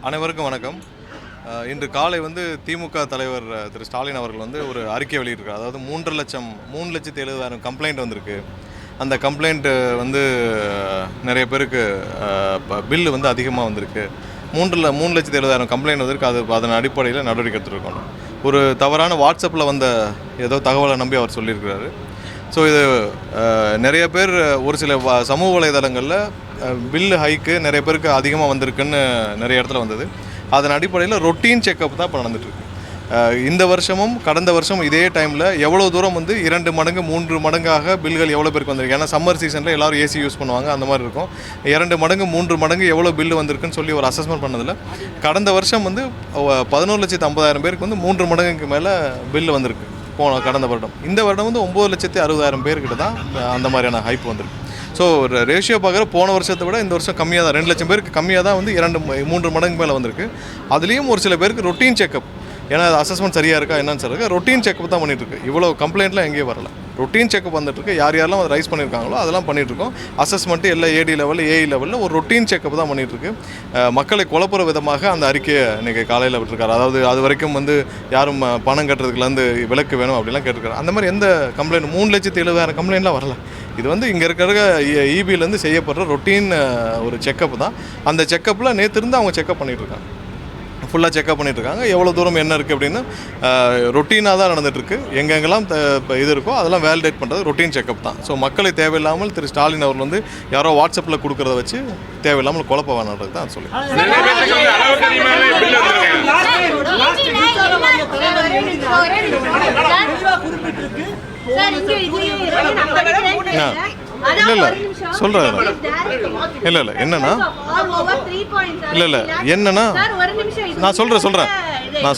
அனைவருக்கும் வணக்கம். இன்று காலை திமுக தலைவர் திரு ஸ்டாலின் அவர்கள் ஒரு அறிக்கை வெளியிட்டிருக்கார். அதாவது 3,70,000 கம்ப்ளைண்ட் வந்திருக்கு. அந்த கம்ப்ளைண்ட் நிறைய பேருக்கு பில்லு அதிகமாக வந்திருக்கு. 3,70,000 கம்ப்ளைண்ட் வந்திருக்கு. அதன் அடிப்படையில் நடவடிக்கை எடுத்துருக்கணும். ஒரு தவறான வாட்ஸ்அப்பில் ஏதோ தகவலை நம்பி அவர் சொல்லியிருக்கிறாரு. ஸோ இது நிறைய பேர் ஒரு சில சமூக வலைதளங்களில் பில்லு ஹைக்கு நிறைய பேருக்கு அதிகமாக வந்திருக்குன்னு நிறைய இடத்துல வந்தது. அதன் அடிப்படையில் ரொட்டீன் செக்கப் தான் இப்போ நடந்துகிட்ருக்கு. இந்த வருஷமும் கடந்த வருஷம் இதே டைமில் எவ்வளோ தூரம் 2 மடங்கு 3 மடங்காக பில்கள் எவ்வளோ பேருக்கு வந்திருக்கு. ஏன்னா சம்மர் சீசனில் எல்லோரும் ஏசி யூஸ் பண்ணுவாங்க, அந்த மாதிரி இருக்கும். 2 மடங்கு 3 மடங்கு எவ்வளோ பில்லு வந்திருக்குன்னு சொல்லி ஒரு அசஸ்மெண்ட் பண்ணதில் கடந்த வருஷம் 11,50,000 பேருக்கு 3 மடங்குக்கு மேலே பில்லு வந்திருக்கு கடந்த வருடம். இந்த வருடம் 9,60,000 பேர்கிட்ட தான் அந்த மாதிரியான ஹைப் வந்திருக்கு. ஸோ ஒரு ரேஷியோ பார்க்குற போன வருஷத்தை விட இந்த வருஷம் கம்மியாக தான், 2 லட்சம் பேருக்கு கம்மியாக தான் 2-3 மடங்கு மேலே வந்திருக்கு. அதுலேயும் ஒரு சில பேருக்கு ரொட்டீன் செக்கப், ஏன்னா அது அசஸ்மெண்ட் சரியாக இருக்கா என்னன்னு சொல்லுங்க, ரொட்டீன் செக்கப் தான் பண்ணிகிட்ருக்கு. இவ்வளோ கம்ப்ளைண்ட்லாம் எங்கேயும் வரல, ரொட்டீன் செக்கப் வந்துட்டுருக்கு. யாரெல்லாம் அதை ரைஸ் பண்ணியிருக்காங்களோ அதெல்லாம் பண்ணிகிட்ருக்கோம். அசஸ்மெண்ட்டு எல்லாம் ஏடி லெவலில் ஏஇ லெவலில் ஒரு ரொட்டீன் செக்கப் தான் பண்ணிகிட்ருக்கு. மக்களை குழப்புற விதமாக அந்த அறிக்கையை இன்றைக்கி காலையில் விட்டுருக்காரு. அதாவது அது வரைக்கும் யாரும் பணம் கட்டுறதுக்குலேருந்து விலக்கு வேணும் அப்படிலாம் கேட்டிருக்காரு. அந்த மாதிரி எந்த கம்ப்ளைண்ட் 3,70,000 கம்ப்ளைண்ட்லாம் வரல. இது இங்கே இருக்கிற இபிலேருந்து செய்யப்படுற ரொட்டீன் ஒரு செக்கப் தான். அந்த செக்கப்பில் நேற்று அவங்க செக்கப் பண்ணிகிட்ருக்காங்க, ஃபுல்லாக செக்கப் பண்ணிகிட்ருக்காங்க. எவ்வளோ தூரம் என்ன இருக்குது அப்படின்னு ரொட்டீனாக தான் நடந்துகிட்ருக்கு. எங்கெங்கெல்லாம் இது இருக்கோ அதெல்லாம் வேலிடேட் பண்ணுறது ரொட்டீன் செக்கப் தான். ஸோ மக்களை தேவையில்லாமல் திரு ஸ்டாலின் அவர் யாரோ வாட்ஸ்அப்பில் கொடுக்குறத வச்சு தேவையில்லாமல் குழப்ப வேணான்றது தான் சொல்லி. இல்லை சொல்கிறேன். இல்லை என்னன்னா இல்லை என்னன்னா நான்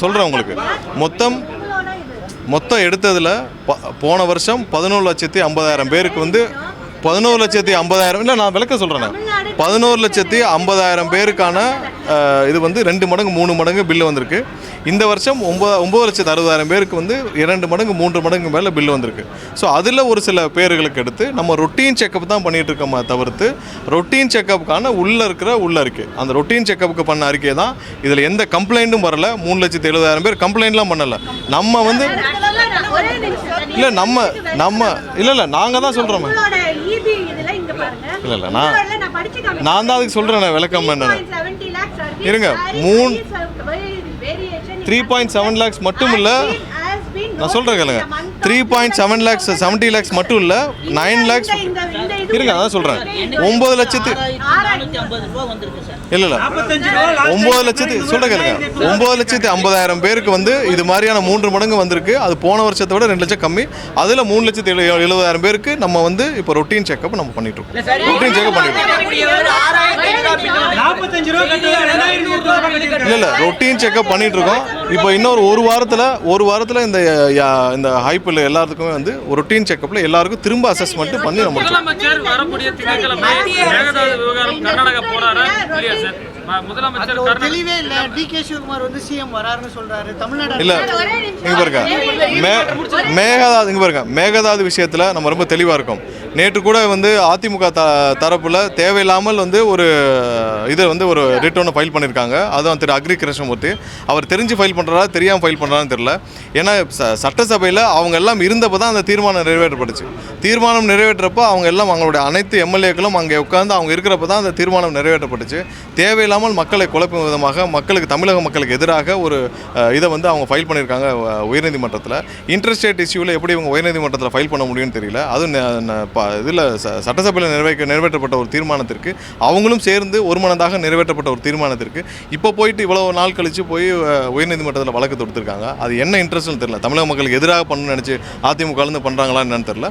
சொல்கிறேன் உங்களுக்கு மொத்தம் எடுத்ததில் போன வருஷம் 11,50,000 பேருக்கு 11,50,000 இல்லை நான் விளக்க சொல்கிறேன். 11,50,000 பேருக்கான இது 2 மடங்கு 3 மடங்கு பில்லு வந்திருக்கு. இந்த வருஷம் 9,60,000 பேருக்கு 2 மடங்கு 3 மடங்கு மேலே பில்லு வந்திருக்கு. ஸோ அதில் ஒரு சில பேர்களுக்கு எடுத்து நம்ம ரொட்டீன் செக்கப் தான் பண்ணிகிட்டு இருக்கோமா தவிர்த்து ரொட்டீன் செக்கப்புக்கான உள்ள அறிக்கை, அந்த ரொட்டீன் செக்கப்புக்கு பண்ண அறிக்கை தான். இதில் எந்த கம்ப்ளைண்ட்டும் வரல. 3,70,000 பேர் கம்ப்ளைண்ட்லாம் பண்ணலை. நம்ம இல்லை இல்லை நாங்கள் தான் சொல்கிறோம். இல்லை நான் தான் அதுக்கு சொல்கிறேன் விளக்கம் என்னென்ன இருங்க. 3.7 lakhs மட்டும் இல்லை, நான் சொல்கிறேன் கேளுங்க. 3.7 lakhs 70 lakhs மட்டும் இல்லை, 9 lakhs இருங்க. அதான் சொல்கிறேன். 9 லட்சத்து இல்லை 9 லட்சத்து சொல்கிற கேளுங்க. 9,50,000 பேருக்கு இது மாதிரியான 3 மடங்கு வந்திருக்கு. அது போன வருஷத்தை விட 2 லட்சம் கம்மி. அதில் 3,70,000 பேருக்கு நம்ம இப்போ ரொட்டீன் செக்கப் நம்ம பண்ணிட்டு இருக்கோம். ரொட்டீன் செக்கப் பண்ணிட்டு இல்லை ரொட்டீன் செக்கப் பண்ணிட்டு இருக்கோம். இப்போ இன்னொரு ஒரு வாரத்தில் இந்த ஹைப்பில் எல்லாத்துக்குமே ஒரு ரொட்டீன் செக்கப்பில் எல்லாருக்கும் திரும்ப அசஸ்மெண்ட் பண்ணி நம்ம மேகதாது விஷயத்தில் நம்ம ரொம்ப தெளிவாக இருக்கோம். நேற்று கூட அதிமுக தரப்பில் தேவையில்லாமல் ஒரு இதை ஒரு ரிட்டர்னை ஃபைல் பண்ணியிருக்காங்க. அதுவும் திரு அக்ரி கிருஷ்ணமூர்த்தி அவர் தெரிஞ்சு ஃபைல் பண்ணுறாரா தெரியாமல் ஃபைல் பண்ணுறான்னு தெரியல. ஏன்னா சட்டசபையில் அவங்க எல்லாம் இருந்தப்போ தான் அந்த தீர்மானம் நிறைவேற்றப்பட்டுச்சு. தீர்மானம் நிறைவேற்றப்போ அவங்க எல்லாம் அவங்களுடைய அனைத்து எம்எல்ஏக்களும் அங்கே உட்கார்ந்து அவங்க இருக்கிறப்ப தான் அந்த தீர்மானம் நிறைவேற்றப்பட்டுச்சு. தேவையில்லாமல் மக்களை குழப்பும் விதமாக தமிழக மக்களுக்கு எதிராக ஒரு இதை அவங்க ஃபைல் பண்ணியிருக்காங்க உயர்நீதிமன்றத்தில். இன்டர்ஸ்டேட் இஷ்யூவில் எப்படி இவங்க உயர்நீதிமன்றத்தில் ஃபைல் பண்ண முடியும்னு தெரியல. அதுவும் இதில் சட்டசபையில் நிறைவேற்றப்பட்ட ஒரு தீர்மானத்திற்கு அவங்களும் சேர்ந்து ஒருமனதாக நிறைவேற்றப்பட்ட ஒரு தீர்மானத்திற்கு இப்போ போயிட்டு இவ்வளோ நாள் கழித்து போய் உயர்நீதிமன்றத்தில் வழக்கு தொடுத்திருக்காங்க. அது என்ன இன்ட்ரெஸ்ட்னு தெரியல. தமிழக மக்களுக்கு எதிராக பண்ணணும்னு நினச்சி அதிமுகலேருந்து பண்ணுறாங்களா என்னன்னு தெரியல.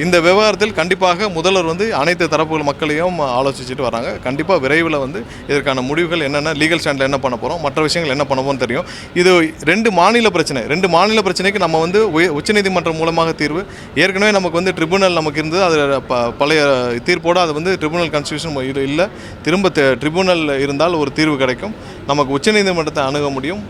இந்த விவகாரத்தில் கண்டிப்பாக முதல்வர் அனைத்து தரப்புகள் மக்களையும் ஆலோசிச்சுட்டு வராங்க. கண்டிப்பாக விரைவில் இதற்கான முடிவுகள் என்னென்ன, லீகல் ஸ்டாண்டில் என்ன பண்ண போகிறோம், மற்ற விஷயங்கள் என்ன பண்ண போகிறோம்னு தெரியும். இது 2 மாநில பிரச்சனை. 2 மாநில பிரச்சனைக்கு நம்ம உச்சநீதிமன்றம் மூலமாக தீர்வு. ஏற்கனவே நமக்கு ட்ரிபுனல் நமக்கு இருந்தது. அது பழைய தீர்ப்போடு அது வந்து ட்ரிபுனல் கான்ஸ்டியூஷன் இல்லை, திரும்ப ட்ரிபுனல் இருந்தால் ஒரு தீர்வு கிடைக்கும். நமக்கு உச்சநீதிமன்றத்தை அணுக முடியும்,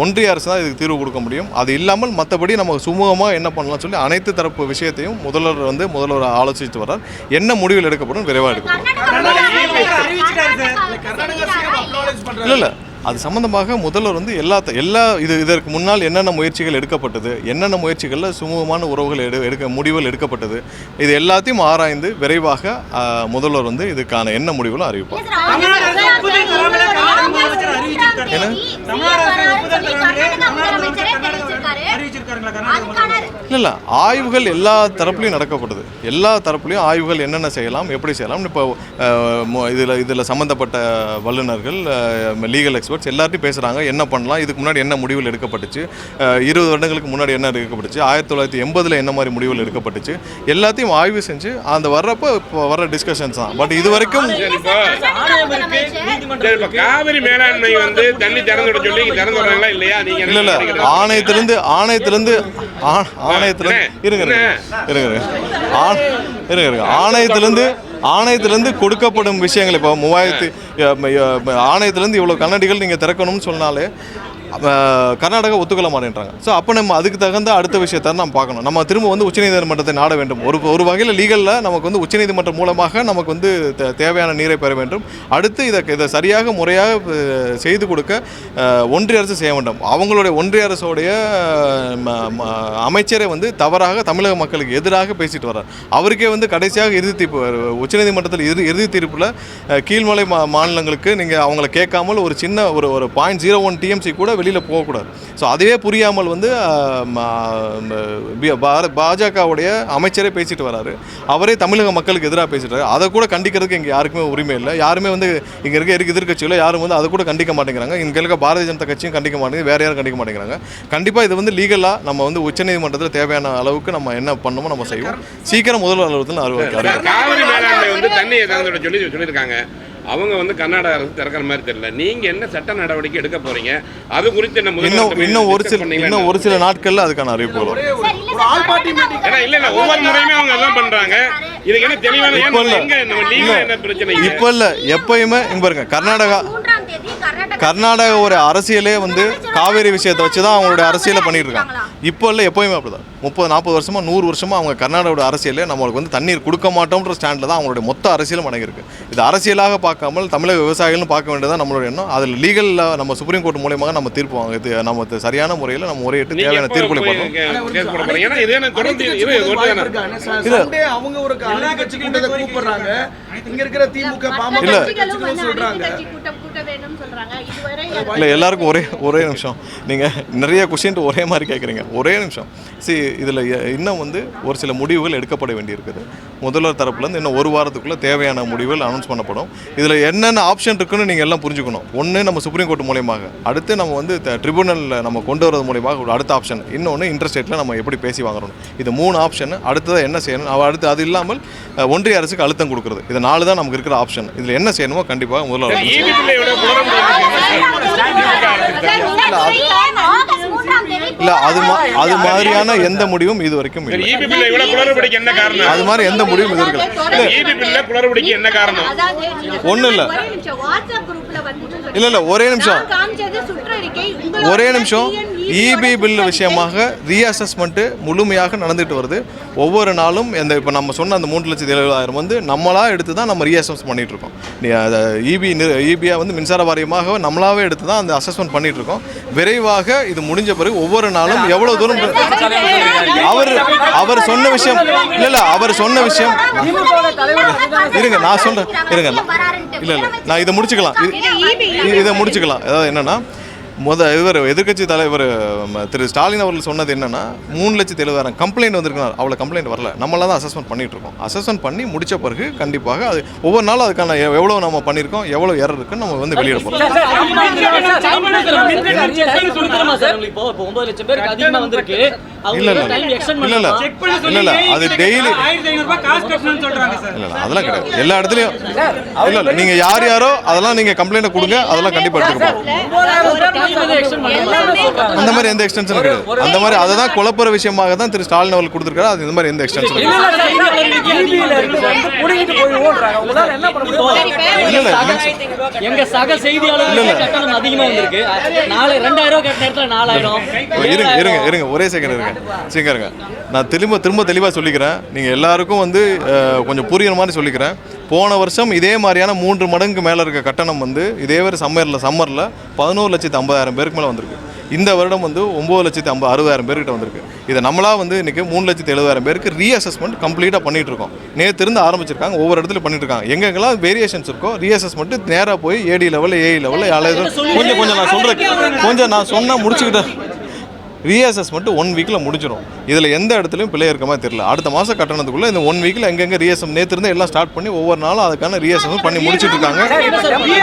ஒன்றிய அரசு தான் இதுக்கு தீர்வு கொடுக்க முடியும். அது இல்லாமல் மற்றபடி நம்ம சுமூகமாக என்ன பண்ணலாம் சொல்லி அனைத்து தரப்பு விஷயத்தையும் முதல்வர் ஆலோசித்து வர்றார். என்ன முடிவில் எடுக்கப்படும் விரைவாக எடுக்கப்படும். இல்லை அது சம்பந்தமாக முதல்வர் வந்து இதற்கு முன்னால் என்னென்ன முயற்சிகள் எடுக்கப்பட்டது, என்னென்ன முயற்சிகளில் சுமூகமான உறவுகள் முடிவுகள் எடுக்கப்பட்டது, இது எல்லாத்தையும் ஆராய்ந்து விரைவாக முதல்வர் வந்து இதுக்கான என்ன முடிவுகளும் அறிவிப்பார். இல்லை ஆய்வுகள் எல்லா தரப்புலையும் நடக்கப்படுது. எல்லா தரப்புலையும் ஆய்வுகள் என்னென்ன செய்யலாம், எப்படி செய்யலாம். இப்போ இதில் சம்மந்தப்பட்ட வல்லுநர்கள், லீகல் எக்ஸ்பர்ட்ஸ் எல்லாத்தையும் பேசுகிறாங்க. என்ன பண்ணலாம், இதுக்கு முன்னாடி என்ன முடிவுகள் எடுக்கப்பட்டுச்சு, 20 வருடங்களுக்கு முன்னாடி என்ன எடுக்கப்பட்டுச்சு, 1980 என்ன மாதிரி முடிவுகள் எடுக்கப்பட்டுச்சு, எல்லாத்தையும் ஆய்வு செஞ்சு அந்த வர்ற டிஸ்கஷன்ஸ் தான். பட் இது வரைக்கும் காவிரி மேலாண்மை வந்து தண்ணி திறந்து சொல்லி திறந்து வராங்களா இல்லையா? இல்லை ஆணையத்திலிருந்து ஆணையத்திலிருந்து கொடுக்கப்படும் விஷயங்கள். இப்போ 3000 ஆணையத்திலிருந்து இவ்வளோ கண்ணாடிகள் நீங்கள் திறக்கணும்னு சொன்னாலே கர்நாடகா ஒத்துக்கொள்ள மாட்டேன்றாங்க. ஸோ அப்போ நம்ம அதுக்கு தகுந்த அடுத்த விஷயத்தை நம்ம பார்க்கணும். நம்ம திரும்ப வந்து உச்சநீதிமன்றத்தை நாட வேண்டும். ஒரு வகையில் லீகலில் நமக்கு வந்து உச்சநீதிமன்றம் மூலமாக நமக்கு வந்து தேவையான நீரை பெற வேண்டும். அடுத்து இதை சரியாக முறையாக செய்து கொடுக்க ஒன்றிய அரசு செய்ய வேண்டும். அவங்களுடைய ஒன்றிய அரசுடைய அமைச்சரை வந்து தவறாக தமிழக மக்களுக்கு எதிராக பேசிட்டு வர்றார். அவருக்கே வந்து கடைசியாக இறுதி தீர்ப்பு உச்சநீதிமன்றத்தில் இறுதி தீர்ப்பில் கீழ்மலை மாநிலங்களுக்கு நீங்கள் அவங்கள கேட்காமல் ஒரு சின்ன ஒரு 0.01 TMC கூட வெளியில் போகக்கூடாது. ஸோ அதுவே புரியாமல் வந்து பாஜகவுடைய அமைச்சரே பேசிட்டு வராரு. அவரே தமிழக மக்களுக்கு எதிராக பேசிட்டு வராரு. அதை கூட கண்டிக்கிறதுக்கு இங்கே யாருக்குமே உரிமை இல்லை. யாருமே வந்து இங்கே இருக்க எதிர்க்கட்சியில் யாரும் வந்து அதை கூட கண்டிக்க மாட்டேங்கிறாங்க. இங்கே இருக்க பாரதிய ஜனதா கட்சியும் கண்டிக்க மாட்டேங்குது, வேற யாரும் கண்டிக்க மாட்டேங்கிறாங்க. கண்டிப்பாக இது வந்து லீகலாக நம்ம வந்து உச்சநீதிமன்றத்தில் தேவையான அளவுக்கு நம்ம என்ன பண்ணணுமோ நம்ம செய்வோம். சீக்கிரம் முதல்வர் அலுவலகத்தில் காவிரி மேலாண்மை வந்து தண்ணியை சொல்லியிருக்காங்க. அவங்க வந்து கர்நாடக அரசு திறக்கிற மாதிரி தெரியல. நீங்க என்ன சட்ட நடவடிக்கை எடுக்க போறீங்க, அது குறித்து இன்னும் ஒரு சில நாட்கள்ல அதுக்கான அறிவிப்பு வரும். இல்ல ஒவ்வொரு முறையுமே அவங்க அதான் பண்றாங்க. இதுக்கு என்ன தெளிவான என்ன பிரச்சனை? இப்ப இல்ல எப்பயுமே இங்க பாருங்க, கர்நாடக ஒரு அரசியலே வந்து காவேரி விஷயத்தை வச்சுதான் அவங்களுடைய அரசியலை பண்ணிட்டு இருக்காங்க. இப்போ இல்லை எப்பயுமே அப்படிதான். 30-40 வருஷமா 100 வருஷமா அவங்க கர்நாடகோட அரசியலே நம்மளுக்கு வந்து தண்ணீர் கொடுக்க மாட்டோம்ன்ற ஸ்டாண்டில் தான் அவங்களுடைய மொத்த அரசியலும் அடங்கியிருக்கு. இது அரசியலாக பார்க்காமல் தமிழக விவசாயிகளும் பார்க்க வேண்டியதான் நம்மளுடைய எண்ணம். அதில் லீகலில் நம்ம சுப்ரீம் கோர்ட் மூலமாக நம்ம தீர்ப்பு வாங்க, இது நம்ம சரியான முறையில் நம்ம முறையிட்டு தேவையான தீர்ப்புகளை பண்ணுவோம். இல்லை எல்லாருக்கும் ஒரே நிமிஷம், நீங்கள் நிறைய கொஸ்டின் ஒரே மாதிரி கேட்குறீங்க. ஒரே நிமிஷம். இதில் இன்னும் வந்து ஒரு சில முடிவுகள் எடுக்கப்பட வேண்டியிருக்குது. முதல்வர் தரப்புலேருந்து இன்னும் ஒரு வாரத்துக்குள்ளே தேவையான முடிவுகள் அனௌன்ஸ் பண்ணப்படும். இதில் என்னென்ன ஆப்ஷன் இருக்குன்னு நீங்கள் எல்லாம் புரிஞ்சுக்கணும். ஒன்று நம்ம சுப்ரீம் கோர்ட் மூலியமாக, அடுத்து நம்ம வந்து ட்ரிபுனலில் நம்ம கொண்டு வரது மூலியமாக அடுத்த ஆப்ஷன், இன்னொன்று இன்டர்ஸ்டேட்டில் நம்ம எப்படி பேசி வாங்குறோம். இது 3 ஆப்ஷன். அடுத்ததாக என்ன செய்யணும், அடுத்து அது இல்லாமல் ஒன்றிய அரசுக்கு அழுத்தம் கொடுக்குறது. இது 4 தான் நமக்கு இருக்கிற ஆப்ஷன். இதில் என்ன செய்யணுமோ கண்டிப்பாக முதல்வர் இல்லை அது மாதிரியான எந்த முடிவும் இது வரைக்கும் அது மாதிரி எந்த முடிவும் இது வரைக்கும் ஒன்றும் இல்லை. இல்லை ஒரே நிமிஷம் இபி பில் விஷயமாக ரீஅசஸ்மெண்ட்டு முழுமையாக நடந்துகிட்டு வருது. ஒவ்வொரு நாளும் இப்போ நம்ம சொன்ன அந்த 3,70,000 வந்து நம்மளாக எடுத்து தான் நம்ம ரீஅசஸ் பண்ணிகிட்டு இருக்கோம். இபியை வந்து மின்சார வாரியமாக நம்மளாவே எடுத்து தான் அந்த அசஸ்மெண்ட் பண்ணிகிட்டு இருக்கோம். விரைவாக இது முடிஞ்ச பிறகு ஒவ்வொரு நாளும் எவ்வளோ தூரம் அவர் சொன்ன விஷயம் அவர் சொன்ன விஷயம் இருங்க நான் சொல்கிறேன் இல்லை நான் இதை முடிச்சுக்கலாம். அதாவது என்னென்னா இவர் எதிர்க்கட்சி தலைவர் திரு ஸ்டாலின் அவர்கள் சொன்னது என்னன்னா 3,70,000 கம்ப்ளைண்ட் வந்திருக்கிறார். அவ்வளோ கம்ப்ளைண்ட் வரல, நம்மளால தான் அசஸ்மெண்ட் பண்ணிட்டு இருக்கோம். அசஸ்மெண்ட் பண்ணி முடிச்ச பிறகு கண்டிப்பாக அது ஒவ்வொரு நாளும் அதுக்கான எவ்வளோ நம்ம பண்ணியிருக்கோம், எவ்வளோ எரர் இருக்குன்னு நம்ம வந்து வெளியிட போகிறோம். இல்ல இல்ல டைம் எக்ஸ்டெண்ட் இல்ல இல்ல பண்ணலாம். இல்ல இல்ல அது டெய்லி 1500 ரூபாய் காசு கட்டணும்னு சொல்றாங்க சார். இல்ல இல்ல அதெல்லாம் கிடையாது. எல்லா இடத்துலயும் இல்ல இல்ல நீங்க யாரோ அதெல்லாம் நீங்க கம்ப்ளைண்ட் கொடுங்க, அதெல்லாம் கண்டிப்பா எடுத்துக்கணும். டைம் வந்து எக்ஸ்டெண்ட் பண்ணலாம். அந்த மாதிரி எந்த எக்ஸ்டென்ஷன் கிடையாது. அந்த மாதிரி அதை தான் குழப்பற விஷயமாக தான் திரு ஸ்டாலின் அவர்கள் கொடுத்துருக்காரு. அது இந்த மாதிரி எந்த எக்ஸ்டென்ஷன் இல்ல எங்க சக செய்தியாளர்களுக்கு கட்டணம் அதிகமா வந்திருக்கு. 2000 ரூபாய் கட்டின இடத்துல 4000. இருங்க ஒரே செகண்ட் இருங்க சீக்கிரங்க. நான் திரும்ப தெளிவாக சொல்லிக்கிறேன். நீங்கள் எல்லாருக்கும் வந்து கொஞ்சம் புரியுற மாதிரி சொல்லிக்கிறேன். போன வருஷம் இதே மாதிரியான 3 மடங்கு மேலே இருக்க கட்டணம் வந்து இதே மாதிரி சம்மரில் 11,50,000 பேருக்கு மேலே வந்திருக்கு. இந்த வருடம் வந்து 9,60,000 பேர்கிட்ட வந்திருக்கு. இதை நம்மளா வந்து இன்றைக்கி 3,70,000 பேருக்கு ரீஅசஸ்மெண்ட் கம்ப்ளீட்டாக பண்ணிகிட்டு இருக்கோம். நேற்று இருந்து ஆரம்பிச்சிருக்காங்க, ஒவ்வொரு இடத்துல பண்ணிட்டு இருக்காங்க. எங்கெங்கெல்லாம் வேரியேஷன்ஸ் இருக்கோ ரீஅசஸ்மெண்ட் நேராக போய் ஏடி லெவலில் ஏஇ லெவலில் கொஞ்சம் நான் சொன்னால் முடிச்சுக்கிட்டேன். ரீஅசஸ்மெண்ட் 1 வீக்கில் முடிச்சிடும். இதில் எந்த இடத்துலையும் பிள்ளை இருக்க மாதிரி தெரியல. அடுத்த மாதம் கட்டணத்துக்குள்ளே இந்த 1 வீக்கில் எங்கெங்கே நேற்று இருந்து எல்லாம் ஸ்டார்ட் பண்ணி ஒவ்வொரு நாளும் அதுக்கான ரீஅசஸ்மெண்ட் பண்ணி முடிச்சுட்டு இருக்காங்க.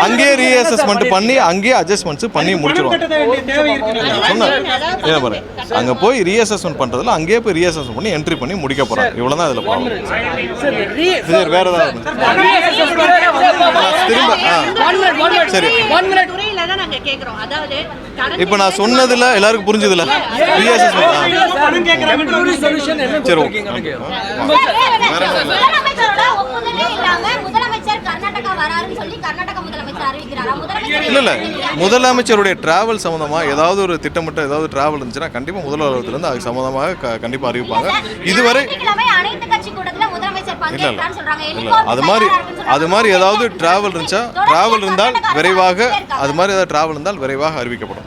அங்கேயே ரீஅசஸ்மெண்ட் பண்ணி அங்கேயே அட்ஜஸ்ட்மெண்ட்ஸ் பண்ணி முடிச்சிடும். சொன்னேன் ஏன் பாருங்க, அங்கே போய் ரீஅசஸ்மெண்ட் பண்ணுறதுல அங்கேயே போய் ரீஅசஸ்மெண்ட் பண்ணி என்ட்ரி பண்ணி முடிக்க போகிறாங்க. இவ்வளோ தான் இதில் போகணும். சரி வேறு ஏதாவது சரி இப்போ நான் சொன்னதில் எல்லாருக்கும் புரிஞ்சுதுல இல்ல முதலமைச்சருடைய டிராவல் சம்பந்தமா ஏதாவது ஒரு திட்டமிட்ட ஏதாவது டிராவல் இருந்துச்சுன்னா கண்டிப்பா முதல்வரத்துல இருந்து அது சம்பந்தமாக கண்டிப்பா அறிவிப்பாங்க. இதுவரை இல்ல அது மாதிரி ஏதாவது டிராவல் இருந்துச்சா டிராவல் இருந்தால் விரைவாக அது மாதிரி ஏதாவது டிராவல் இருந்தால் விரைவாக அறிவிக்கப்படும்.